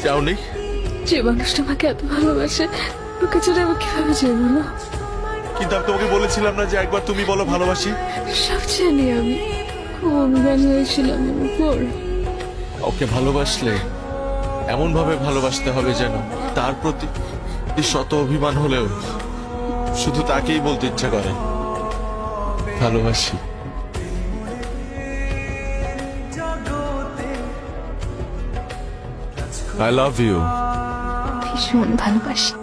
চাওনি? যে মানুষটা আমাকে এত ভালোবাসে ওকে ছেড়ে আমি কিভাবে যাবো না? কিন্তু আমি তোমাকে বলেছিলাম না যে একবার তুমি বলো ভালোবাসি? সব জানি আমি, খুব অভিমান হয়েছিলাম ওর উপর। ওকে ভালোবাসলে এমন ভাবে ভালোবাসতে হবে যেন তার প্রতি শত অভিমান হলেও শুধু তাকেই বলতে ইচ্ছা করে ভালোবাসি। I love you. ভীষণ ভালোবাসি।